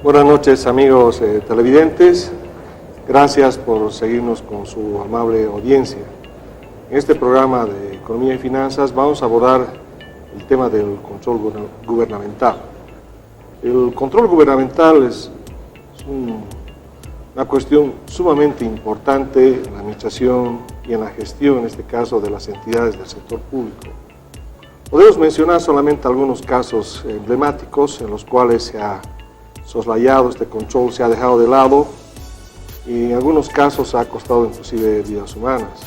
Buenas noches, amigos televidentes. Gracias por seguirnos con su amable audiencia. En este programa de Economía y Finanzas vamos a abordar el tema del control gubernamental. El control gubernamental es una cuestión sumamente importante en la administración y en la gestión, en este caso, de las entidades del sector público. Podemos mencionar solamente algunos casos emblemáticos en los cuales se ha soslayado este control, se ha dejado de lado y en algunos casos ha costado inclusive vidas humanas.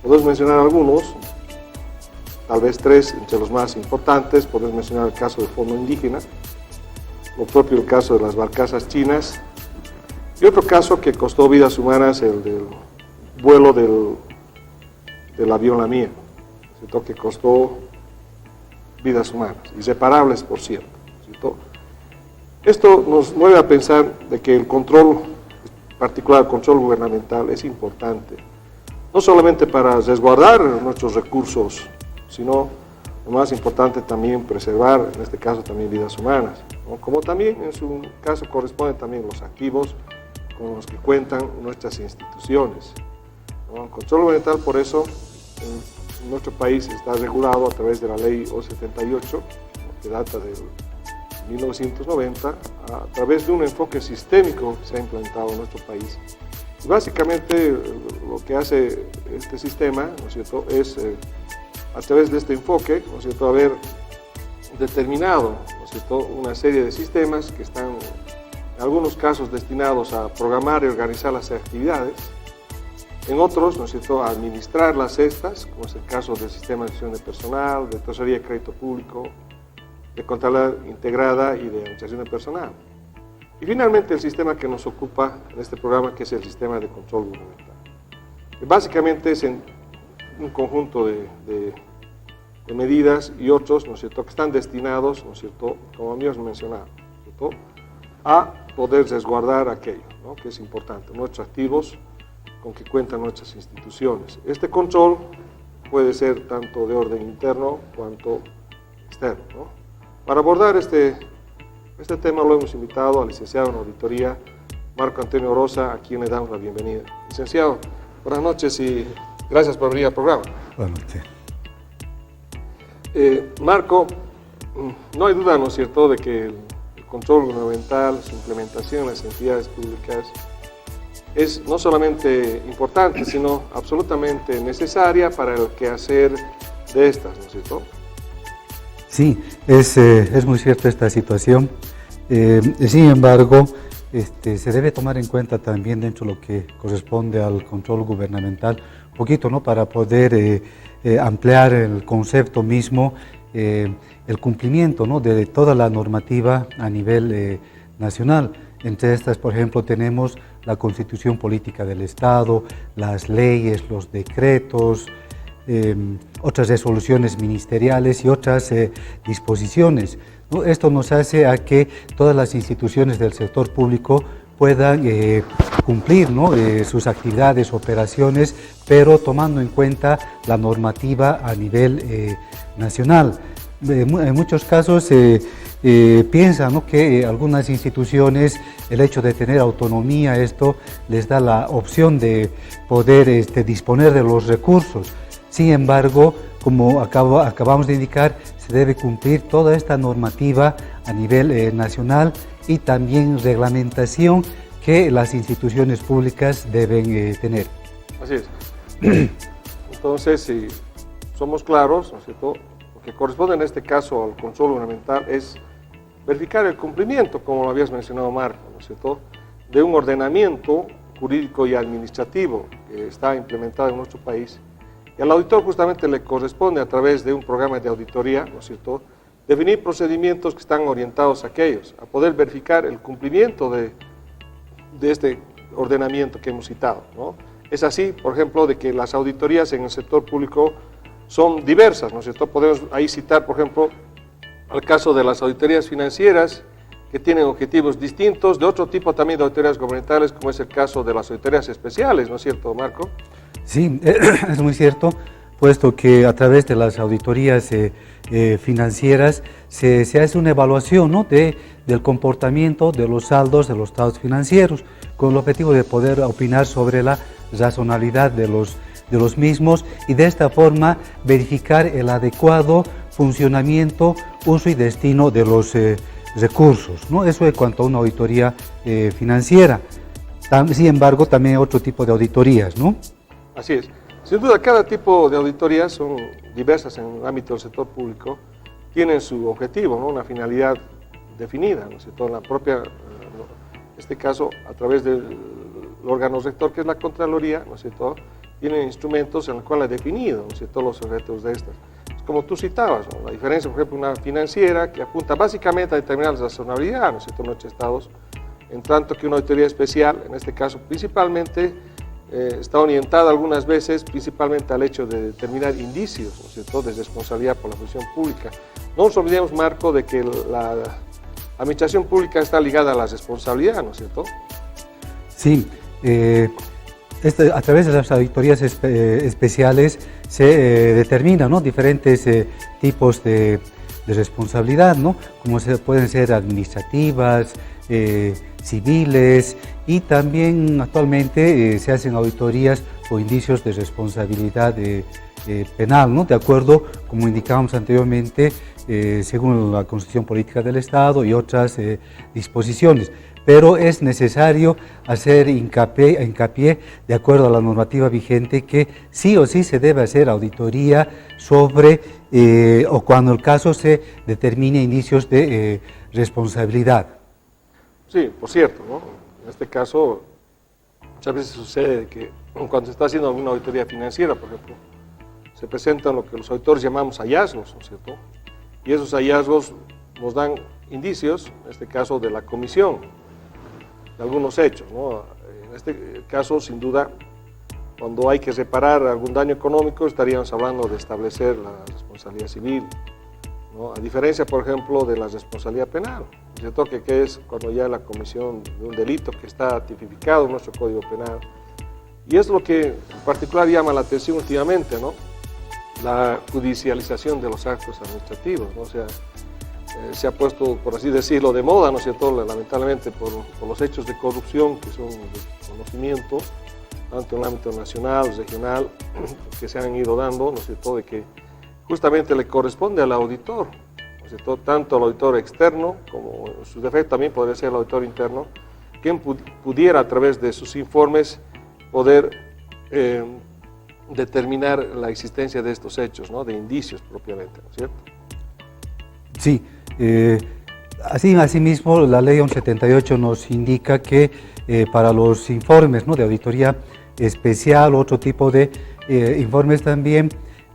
Podemos mencionar algunos, tal vez tres entre los más importantes. Podemos mencionar el caso del Fondo Indígena, lo propio el caso de las barcazas chinas y otro caso que costó vidas humanas, el del vuelo del avión La Mía, que costó vidas humanas, irreparables por cierto. Esto nos mueve a pensar de que el control, en particular el control gubernamental, es importante, no solamente para resguardar nuestros recursos, sino lo más importante también preservar, en este caso también vidas humanas, ¿no? Como también en su caso corresponden también los activos con los que cuentan nuestras instituciones, ¿no? El control gubernamental, por eso, en nuestro país está regulado a través de la ley O78, que data del 1990, a través de un enfoque sistémico que se ha implementado en nuestro país. Y básicamente lo que hace este sistema, ¿no es cierto?, es a través de este enfoque, ¿no es cierto?, haber determinado, ¿no es cierto?, una serie de sistemas que están en algunos casos destinados a programar y organizar las actividades, en otros, ¿no es cierto?, a administrarlas estas, como es el caso del sistema de gestión de personal, de tesorería de crédito público, de contabilidad integrada y de administración de personal. Y finalmente el sistema que nos ocupa en este programa, que es el sistema de control gubernamental. Que básicamente es un conjunto de medidas y otros, ¿no es cierto?, que están destinados, ¿no es cierto?, como amigos mencionaron, ¿no es cierto?, a poder resguardar aquello, ¿no?, que es importante, nuestros activos con que cuentan nuestras instituciones. Este control puede ser tanto de orden interno cuanto externo, ¿no? Para abordar este tema lo hemos invitado al licenciado en auditoría, Marco Antonio Rosa, a quien le damos la bienvenida. Licenciado, buenas noches y gracias por venir al programa. Buenas noches. Marco, no hay duda, ¿no es cierto?, de que el control gubernamental, su implementación en las entidades públicas es no solamente importante, sino absolutamente necesaria para el quehacer de estas, ¿no es cierto? Sí, es muy cierta esta situación. Sin embargo, se debe tomar en cuenta también dentro de lo que corresponde al control gubernamental, un poquito, ¿no?, para poder ampliar el concepto mismo, el cumplimiento, ¿no?, de toda la normativa a nivel nacional. Entre estas, por ejemplo, tenemos la Constitución Política del Estado, las leyes, los decretos, otras resoluciones ministeriales y otras disposiciones, ¿no? Esto nos hace a que todas las instituciones del sector público puedan cumplir, ¿no?, sus actividades, operaciones, pero tomando en cuenta la normativa a nivel nacional. En muchos casos piensan, ¿no?, que algunas instituciones, el hecho de tener autonomía, esto les da la opción de poder disponer de los recursos. Sin embargo, como acabamos de indicar, se debe cumplir toda esta normativa a nivel nacional y también reglamentación que las instituciones públicas deben tener. Así es. Entonces, si somos claros, ¿no es cierto?, lo que corresponde en este caso al control gubernamental es verificar el cumplimiento, como lo habías mencionado, Marco, ¿no es cierto?, de un ordenamiento jurídico y administrativo que está implementado en nuestro país. Y al auditor justamente le corresponde, a través de un programa de auditoría, ¿no es cierto?, definir procedimientos que están orientados a aquellos, a poder verificar el cumplimiento de este ordenamiento que hemos citado, ¿no? Es así, por ejemplo, de que las auditorías en el sector público son diversas, ¿no es cierto? Podemos ahí citar, por ejemplo, el caso de las auditorías financieras, que tienen objetivos distintos, de otro tipo también de auditorías gubernamentales, como es el caso de las auditorías especiales, ¿no es cierto, Marco? Sí, es muy cierto. puesto que a través de las auditorías financieras se hace una evaluación, ¿no?, del comportamiento de los saldos de los estados financieros, con el objetivo de poder opinar sobre la razonabilidad de los mismos y de esta forma verificar el adecuado funcionamiento, uso y destino de los recursos, ¿no? Eso en cuanto a una auditoría financiera. Sin embargo, también hay otro tipo de auditorías, ¿no? Así es. Sin duda, cada tipo de auditorías son diversas en el ámbito del sector público, tienen su objetivo, ¿no?, una finalidad definida, ¿no es cierto? La propia, en este caso, a través del órgano rector, que es la Contraloría, ¿no es cierto?, tiene instrumentos en los cuales ha definido, ¿no es cierto?, los objetivos de estas. Como tú citabas, ¿no?, la diferencia, por ejemplo, una financiera que apunta básicamente a determinar la razonabilidad, ¿no es cierto?, en nuestros estados, en tanto que una auditoría especial, en este caso principalmente, está orientada algunas veces principalmente al hecho de determinar indicios, ¿no es cierto?, de responsabilidad por la función pública. No nos olvidemos, Marco, de que la administración pública está ligada a la responsabilidad, ¿no es cierto? Sí, a través de las auditorías especiales se determinan, ¿no?, diferentes tipos de responsabilidad, ¿no?, como pueden ser administrativas, civiles, y también actualmente se hacen auditorías o indicios de responsabilidad penal, ¿no?, de acuerdo, como indicábamos anteriormente, según la Constitución Política del Estado y otras disposiciones. Pero es necesario hacer hincapié, de acuerdo a la normativa vigente, que sí o sí se debe hacer auditoría sobre, o cuando el caso se determine indicios de responsabilidad. Sí, por cierto, ¿no?, en este caso muchas veces sucede que cuando se está haciendo alguna auditoría financiera, por ejemplo, se presentan lo que los auditores llamamos hallazgos, ¿no es cierto?, y esos hallazgos nos dan indicios, en este caso de la comisión, de algunos hechos, ¿no? En este caso, sin duda, cuando hay que reparar algún daño económico, estaríamos hablando de establecer la responsabilidad civil, ¿no?, a diferencia, por ejemplo, de la responsabilidad penal, ¿cierto?, que es cuando ya la comisión de un delito que está tipificado en nuestro Código Penal. Y es lo que en particular llama la atención últimamente, ¿no?, la judicialización de los actos administrativos, ¿no? O sea, se ha puesto, por así decirlo, de moda, ¿no es cierto?, lamentablemente por los hechos de corrupción que son de conocimiento, tanto en el ámbito nacional, regional, que se han ido dando, ¿no es cierto?, de que justamente le corresponde al auditor, ¿no es cierto?, tanto al auditor externo como en su defecto también podría ser el auditor interno, quien pudiera a través de sus informes poder determinar la existencia de estos hechos, ¿no?, de indicios propiamente, ¿no es cierto? Sí, asimismo la ley 1178 nos indica que para los informes, ¿no?, de auditoría especial, otro tipo de informes también,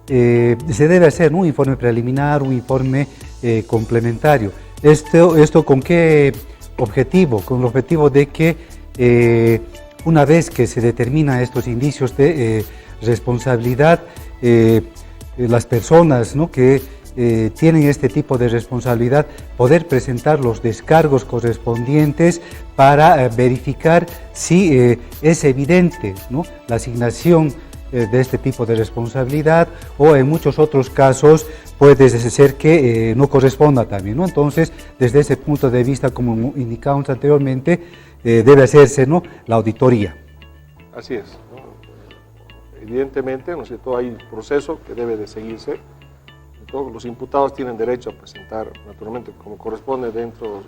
se debe hacer, ¿no?, un informe preliminar, un informe complementario. ¿Esto con qué objetivo? Con el objetivo de que una vez que se determinan estos indicios de responsabilidad, las personas, ¿no?, que tienen este tipo de responsabilidad, poder presentar los descargos correspondientes para verificar si es evidente, ¿no?, la asignación de este tipo de responsabilidad, o en muchos otros casos puede ser que no corresponda también, ¿no? Entonces, desde ese punto de vista, como indicábamos anteriormente, debe hacerse, ¿no?, la auditoría. Así es, ¿no? Evidentemente, ¿no es cierto?, hay un proceso que debe de seguirse. Todos los imputados tienen derecho a presentar, naturalmente, como corresponde dentro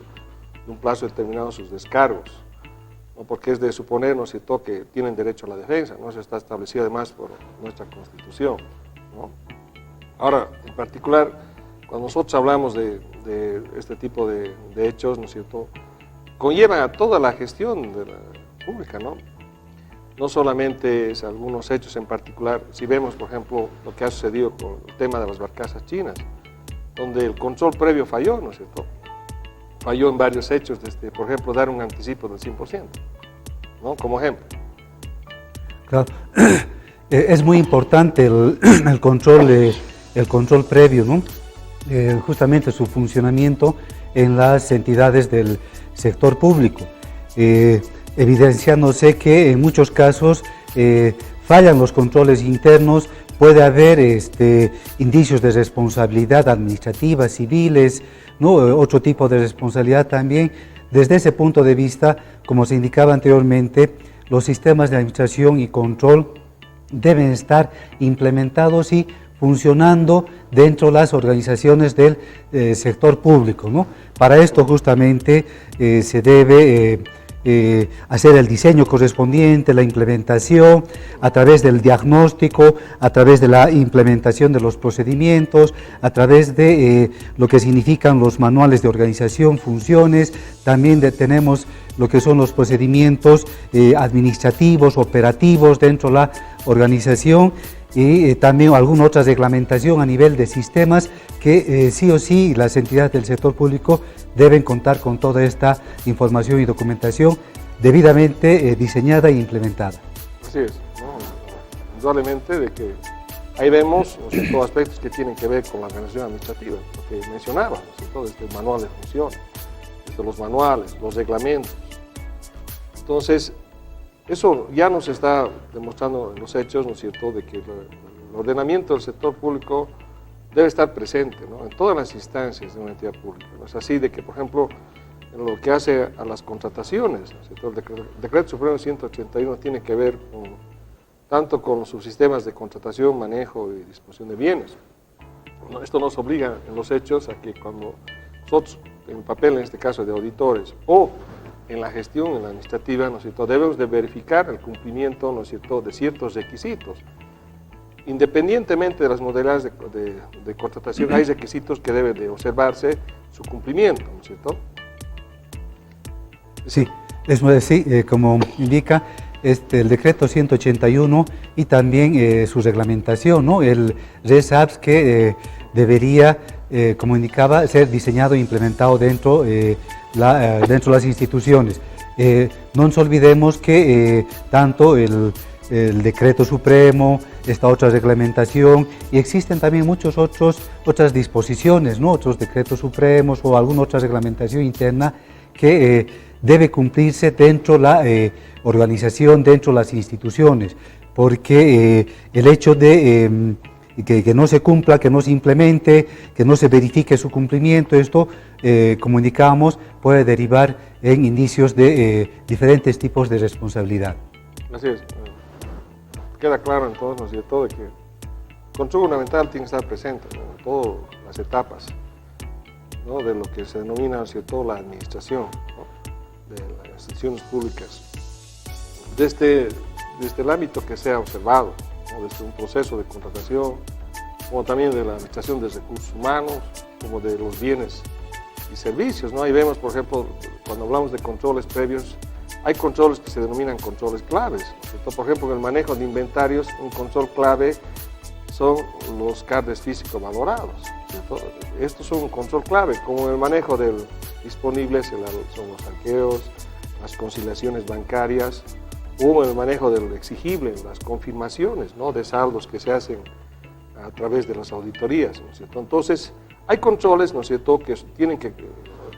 de un plazo determinado, sus descargos, ¿no?, porque es de suponer, ¿no es cierto?, que tienen derecho a la defensa, ¿no? Eso está establecido además por nuestra Constitución, ¿no? Ahora, en particular, cuando nosotros hablamos de este tipo de hechos, ¿no es cierto?, conlleva a toda la gestión de la pública, ¿no? No solamente es algunos hechos en particular. Si vemos, por ejemplo, lo que ha sucedido con el tema de las barcazas chinas, donde el control previo falló, ¿no es cierto?, falló en varios hechos, desde, por ejemplo, dar un anticipo del 100%, ¿no?, como ejemplo. Claro, es muy importante el control previo, ¿no?, justamente su funcionamiento en las entidades del sector público, evidenciándose que en muchos casos fallan los controles internos, puede haber indicios de responsabilidad administrativa, civiles, ¿no? Otro tipo de responsabilidad también. Desde ese punto de vista, como se indicaba anteriormente, los sistemas de administración y control deben estar implementados y funcionando dentro de las organizaciones del sector público, ¿no? Para esto justamente se debe hacer el diseño correspondiente, la implementación, a través del diagnóstico, a través de la implementación de los procedimientos, a través de lo que significan los manuales de organización, funciones, también tenemos lo que son los procedimientos administrativos, operativos dentro de la organización, y también alguna otra reglamentación a nivel de sistemas que sí o sí las entidades del sector público deben contar con toda esta información y documentación debidamente diseñada e implementada. Así es, ¿no? Indudablemente de que ahí vemos, ¿no sé?, todos aspectos que tienen que ver con la organización administrativa, lo que mencionaba, ¿no sé?, todo este manual de función, los manuales, los reglamentos. Entonces, eso ya nos está demostrando en los hechos, ¿no es cierto?, de que el ordenamiento del sector público debe estar presente, ¿no?, en todas las instancias de una entidad pública. ¿No es así? De que, por ejemplo, en lo que hace a las contrataciones, ¿no es cierto?, el Decreto Supremo 181 tiene que ver tanto con los subsistemas de contratación, manejo y disposición de bienes. Esto nos obliga en los hechos a que cuando nosotros, en el papel en este caso de auditores o en la gestión, en la administrativa, ¿no es cierto?, debemos de verificar el cumplimiento, ¿no es cierto?, de ciertos requisitos. Independientemente de las modalidades de contratación, hay requisitos que deben de observarse su cumplimiento, ¿no es cierto? Sí, como indica el decreto 181 y también su reglamentación, ¿no?, el RESAPS que debería, como indicaba, ser diseñado e implementado dentro de las instituciones. No nos olvidemos que tanto el decreto supremo, esta otra reglamentación, y existen también otras disposiciones, ¿no?, otros decretos supremos o alguna otra reglamentación interna que debe cumplirse dentro de la organización, dentro de las instituciones, porque el hecho de que no se cumpla, que no se implemente, que no se verifique su cumplimiento, esto, como indicábamos, puede derivar en indicios de diferentes tipos de responsabilidad. Así es. Queda claro entonces, ¿no es cierto?, de que el control gubernamental tiene que estar presente, ¿no?, en todas las etapas, ¿no?, de lo que se denomina, ¿no es cierto?, la administración, ¿no?, de las instituciones públicas, desde el ámbito que sea observado, ¿no?, desde un proceso de contratación, como también de la administración de recursos humanos, como de los bienes y servicios, ¿no? Ahí vemos, por ejemplo, cuando hablamos de controles previos, hay controles que se denominan controles claves, ¿no? Por ejemplo, en el manejo de inventarios, un control clave son los cardes físicos valorados, ¿cierto? Estos son un control clave, como en el manejo del disponibles son los saqueos, las conciliaciones bancarias, o en el manejo del exigible, las confirmaciones, ¿no?, de saldos que se hacen a través de las auditorías, ¿no es cierto? Entonces, hay controles, ¿no es cierto?, que tienen que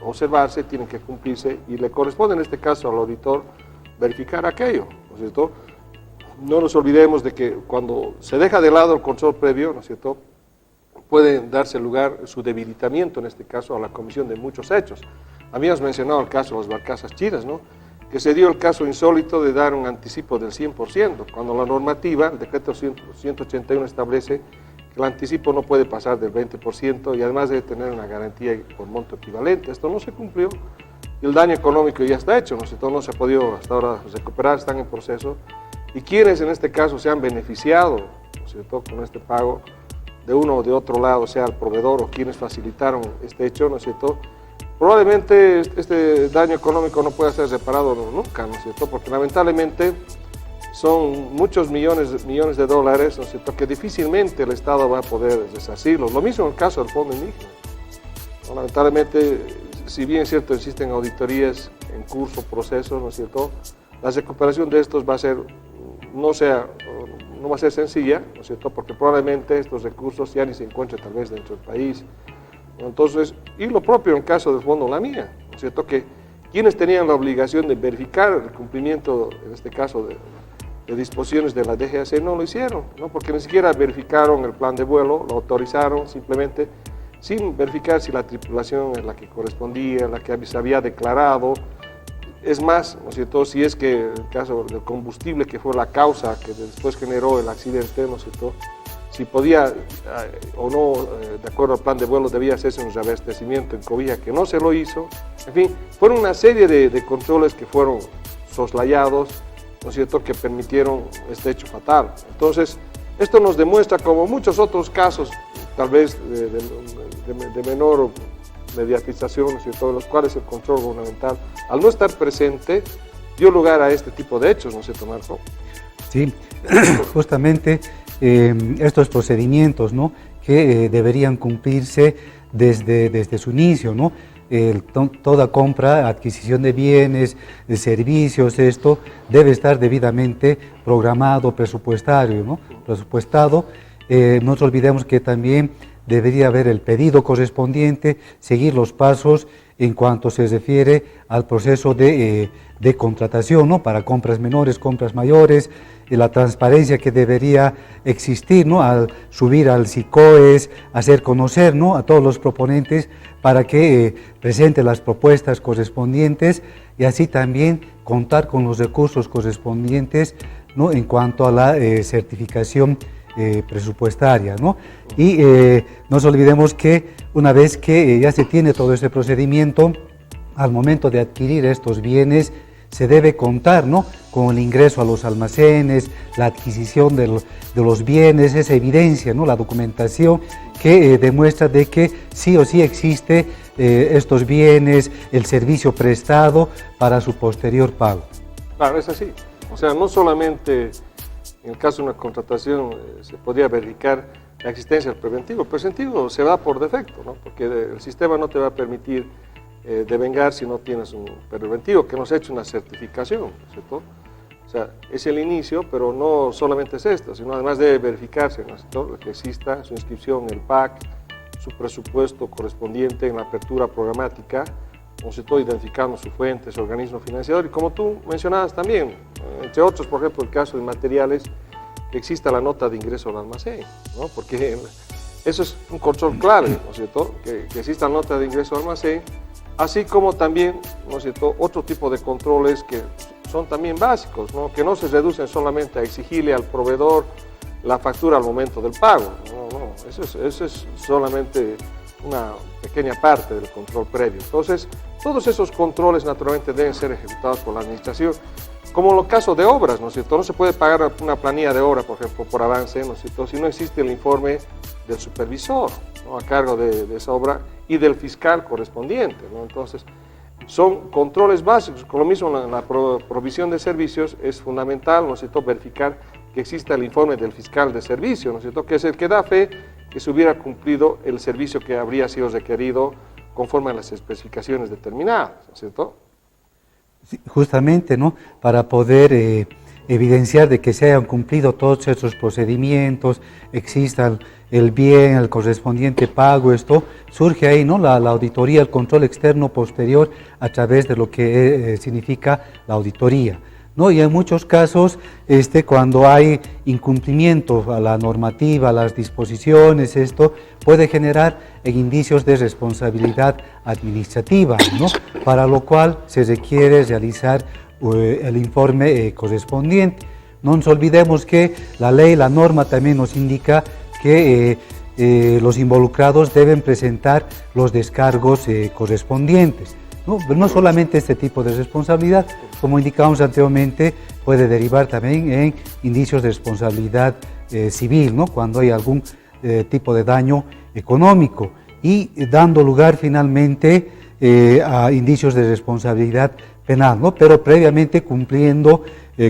observarse, tienen que cumplirse, y le corresponde en este caso al auditor verificar aquello, ¿no es cierto? No nos olvidemos de que cuando se deja de lado el control previo, ¿no es cierto?, puede darse lugar su debilitamiento, en este caso, a la comisión de muchos hechos. Habíamos mencionado el caso de las barcazas chinas, ¿no?, que se dio el caso insólito de dar un anticipo del 100%, cuando la normativa, el decreto 181 establece que el anticipo no puede pasar del 20% y además debe tener una garantía por monto equivalente. Esto no se cumplió y el daño económico ya está hecho, ¿no es cierto?, no se ha podido hasta ahora recuperar, están en proceso. Y quienes en este caso se han beneficiado, ¿no es cierto?, con este pago de uno o de otro lado, sea el proveedor o quienes facilitaron este hecho, ¿no es cierto?, probablemente este daño económico no pueda ser reparado nunca, ¿no es cierto?, porque lamentablemente son muchos millones de dólares, ¿no es cierto?, que difícilmente el Estado va a poder resarcirlos. Lo mismo en el caso del Fondo Indígena. Lamentablemente, si bien es cierto, existen auditorías en curso, procesos, ¿no es cierto?, la recuperación de estos va a ser, no va a ser sencilla, ¿no es cierto?, porque probablemente estos recursos ya ni se encuentren tal vez dentro del país. Entonces, y lo propio en el caso del Fondo La Mía, ¿no es cierto?, que quienes tenían la obligación de verificar el cumplimiento, en este caso, de de disposiciones de la DGAC no lo hicieron, ¿no? Porque ni siquiera verificaron el plan de vuelo, lo autorizaron simplemente sin verificar si la tripulación es la que correspondía, la que se había declarado. Es más, ¿no es cierto?, si es que el caso del combustible, que fue la causa que después generó el accidente, ¿no es cierto?, si podía o no, de acuerdo al plan de vuelo, debía hacerse un reabastecimiento en Cobija, que no se lo hizo. En fin, fueron una serie de controles que fueron soslayados, ¿no es cierto?, que permitieron este hecho fatal. Entonces, esto nos demuestra, como muchos otros casos, tal vez de menor mediatización, ¿no es cierto?, de los cuales el control gubernamental, al no estar presente, dio lugar a este tipo de hechos, ¿no es cierto, Marco? Sí, justamente estos procedimientos, ¿no?, que deberían cumplirse desde su inicio, ¿no? Toda compra, adquisición de bienes, de servicios, esto debe estar debidamente programado, presupuestado, ¿no? No nos olvidemos que también debería haber el pedido correspondiente, seguir los pasos en cuanto se refiere al proceso de contratación, ¿no?, para compras menores, compras mayores, la transparencia que debería existir, ¿no?, al subir al SICOES, hacer conocer, ¿no?, a todos los proponentes para que presenten las propuestas correspondientes y así también contar con los recursos correspondientes, ¿no?, en cuanto a la certificación presupuestaria, ¿no? Y no nos olvidemos que una vez que ya se tiene todo ese procedimiento, al momento de adquirir estos bienes, se debe contar, ¿no?, con el ingreso a los almacenes, la adquisición de los bienes, esa evidencia, ¿no?, la documentación que demuestra de que sí o sí existe estos bienes, el servicio prestado para su posterior pago. Claro, es así. O sea, no solamente en el caso de una contratación se podría verificar la existencia del preventivo. El preventivo se da por defecto, ¿no?, porque el sistema no te va a permitir devengar si no tienes un preventivo, que nos ha hecho una certificación, ¿cierto? O sea, es el inicio, pero no solamente es esto, sino además debe verificarse, ¿no?, ¿cierto?, que exista su inscripción en el PAC, su presupuesto correspondiente en la apertura programática, ¿no?, ¿cierto?, identificando su fuente, su organismo financiador, y como tú mencionabas también, entre otros, por ejemplo, el caso de materiales, que exista la nota de ingreso al almacén, ¿no?, porque eso es un control clave, ¿no es cierto?, que exista la nota de ingreso al almacén, así como también, ¿no es cierto?, otro tipo de controles que son también básicos, ¿no?, que no se reducen solamente a exigirle al proveedor la factura al momento del pago. No, eso es solamente una pequeña parte del control previo. Entonces, todos esos controles naturalmente deben ser ejecutados por la administración, como en los casos de obras, ¿no es cierto? No se puede pagar una planilla de obra, por ejemplo, por avance, ¿no es cierto?, si no existe el informe del supervisor, ¿no?, a cargo de esa obra y del fiscal correspondiente, ¿no? Entonces, son controles básicos. Con lo mismo, en la provisión de servicios es fundamental, ¿no es cierto?, verificar que exista el informe del fiscal de servicio, ¿no es cierto?, que es el que da fe que se hubiera cumplido el servicio que habría sido requerido conforme a las especificaciones determinadas, ¿no es cierto? Sí, justamente, ¿no?, para poder evidenciar de que se hayan cumplido todos esos procedimientos, exista el bien, el correspondiente pago, esto surge ahí, ¿no?, la auditoría, el control externo posterior a través de lo que significa la auditoría, ¿no? Y en muchos casos, cuando hay incumplimiento a la normativa, a las disposiciones, esto puede generar indicios de responsabilidad administrativa, ¿no?, para lo cual se requiere realizar el informe correspondiente. No nos olvidemos que la ley, la norma también nos indica que los involucrados deben presentar los descargos correspondientes. No solamente este tipo de responsabilidad, como indicamos anteriormente, puede derivar también en indicios de responsabilidad civil, ¿no?, cuando hay algún tipo de daño económico, y dando lugar finalmente a indicios de responsabilidad penal, ¿no?, pero previamente cumpliendo,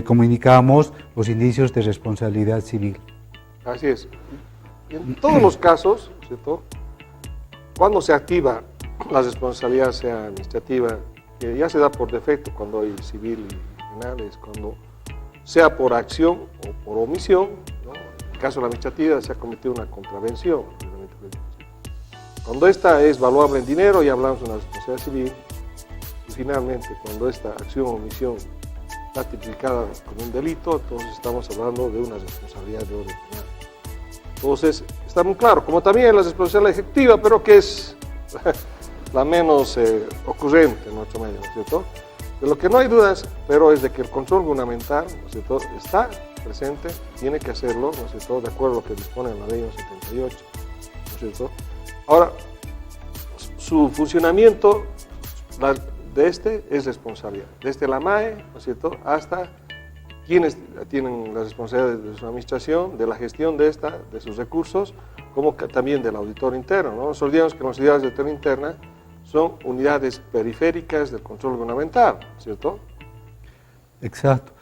como indicamos, los indicios de responsabilidad civil. Así es. En todos los casos, ¿cierto?, cuando se activa la responsabilidad, sea administrativa, que ya se da por defecto cuando hay civil y penal, es cuando sea por acción o por omisión, ¿no?, en el caso de la administrativa se ha cometido una contravención. Cuando esta es valuable en dinero, ya hablamos de una responsabilidad civil, y finalmente cuando esta acción o omisión está tipificada como un delito, entonces estamos hablando de una responsabilidad de orden penal. Entonces, está muy claro, como también la responsabilidad ejecutiva, pero que es la menos ocurrente en nuestro medio, ¿no es cierto? De lo que no hay dudas, pero es de que el control gubernamental, ¿no es cierto?, está presente, tiene que hacerlo, ¿no es cierto?, de acuerdo a lo que dispone la ley 78, ¿no es cierto? Ahora, su funcionamiento de este es responsabilidad, desde la MAE, ¿no es cierto?, hasta quienes tienen la responsabilidad de su administración, de la gestión de sus recursos, como también del auditor interno, ¿no? No nos olvidemos que las unidades de auditoría interna son unidades periféricas del control gubernamental, ¿cierto? Exacto.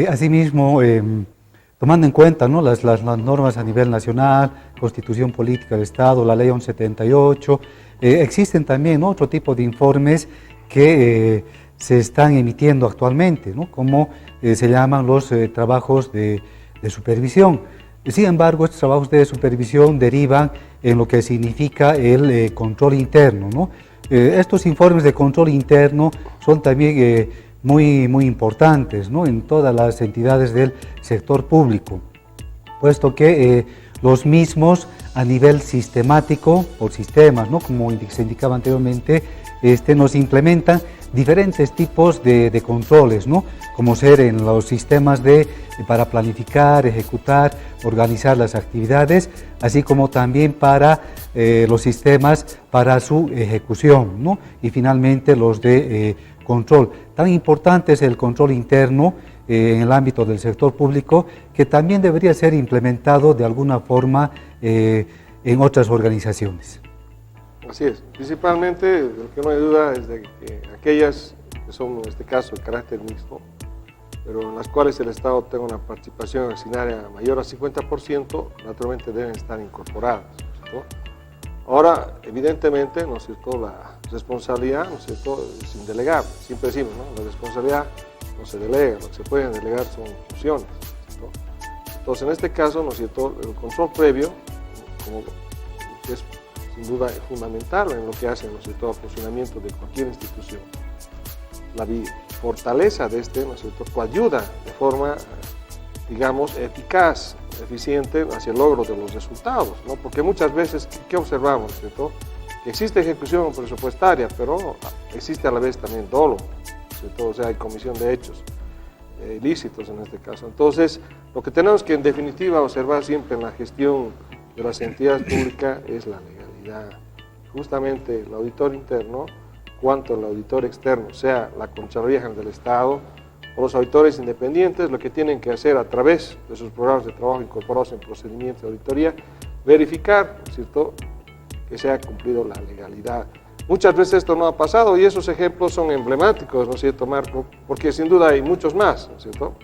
Asimismo, tomando en cuenta, ¿no?, las normas a nivel nacional, Constitución Política del Estado, la Ley 1178, existen también otro tipo de informes que se están emitiendo actualmente, ¿no?, como se llaman los trabajos de supervisión. Sin embargo, estos trabajos de supervisión derivan en lo que significa el control interno, ¿no? Estos informes de control interno son también muy importantes, ¿no?, en todas las entidades del sector público, puesto que los mismos a nivel sistemático, por sistemas, ¿no?, como se indicaba anteriormente, nos implementan diferentes tipos de controles, ¿no?, como ser en los sistemas para planificar, ejecutar, organizar las actividades, así como también para los sistemas para su ejecución, ¿no?, y finalmente los de control. Tan importante es el control interno en el ámbito del sector público, que también debería ser implementado de alguna forma en otras organizaciones. Así es, principalmente lo que no hay duda es de que aquellas que son en este caso de carácter mixto, pero en las cuales el Estado tenga una participación accionaria mayor a 50%, naturalmente deben estar incorporadas, ¿no? Ahora, evidentemente, ¿no es cierto?, la responsabilidad, ¿no es cierto?, es indelegable, siempre decimos, ¿no?, la responsabilidad no se delega, lo que se pueden delegar son funciones, ¿no? Entonces, en este caso, ¿no es cierto?, el control previo, como es sin duda fundamental en lo que hace, ¿no es cierto?, el funcionamiento de cualquier institución. La fortaleza de ¿no es cierto?, coayuda de forma, digamos, eficaz, eficiente hacia el logro de los resultados, ¿no? Porque muchas veces, ¿qué observamos, ¿no es cierto?, que existe ejecución presupuestaria, pero existe a la vez también dolo, ¿no es cierto?, o sea, hay comisión de hechos ilícitos en este caso. Entonces, lo que tenemos que en definitiva observar siempre en la gestión de las entidades públicas es la legalidad. Justamente el auditor interno, cuanto el auditor externo, sea la Contraloría General del Estado o los auditores independientes, lo que tienen que hacer a través de sus programas de trabajo incorporados en procedimientos de auditoría, verificar, ¿no es cierto?, que se ha cumplido la legalidad. Muchas veces esto no ha pasado y esos ejemplos son emblemáticos, ¿no es cierto, Marco? Porque sin duda hay muchos más, ¿no es cierto?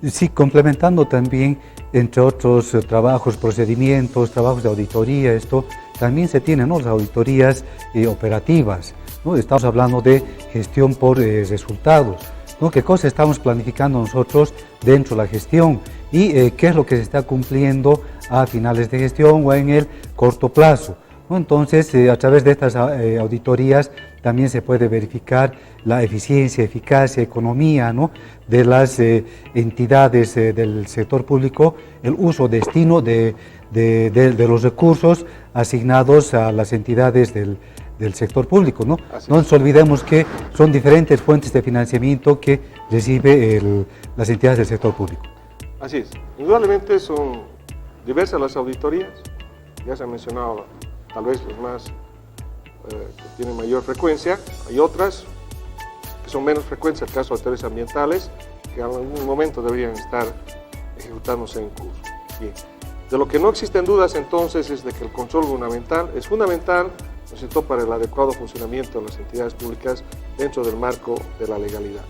Sí, complementando también, entre otros trabajos, procedimientos, trabajos de auditoría, esto también se tienen, ¿no?, las auditorías operativas, ¿no? Estamos hablando de gestión por resultados, ¿no? ¿Qué cosas estamos planificando nosotros dentro de la gestión y qué es lo que se está cumpliendo a finales de gestión o en el corto plazo, ¿no? Entonces, a través de estas auditorías también se puede verificar la eficiencia, eficacia, economía, ¿no?, de las entidades del sector público, el uso, destino de los recursos asignados a las entidades del sector público, ¿no? No nos olvidemos que son diferentes fuentes de financiamiento que recibe las entidades del sector público. Así es, indudablemente son diversas las auditorías, ya se han mencionado tal vez los más que tienen mayor frecuencia, hay otras que son menos frecuentes, el caso de auditorías ambientales, que en algún momento deberían estar ejecutándose en curso. Bien. De lo que no existen dudas entonces es de que el control gubernamental es fundamental, ¿no es cierto?, para el adecuado funcionamiento de las entidades públicas dentro del marco de la legalidad.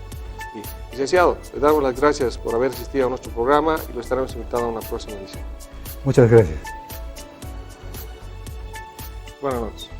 Bien. Licenciado, le damos las gracias por haber asistido a nuestro programa y lo estaremos invitando a una próxima edición. Muchas gracias. Buenas noches.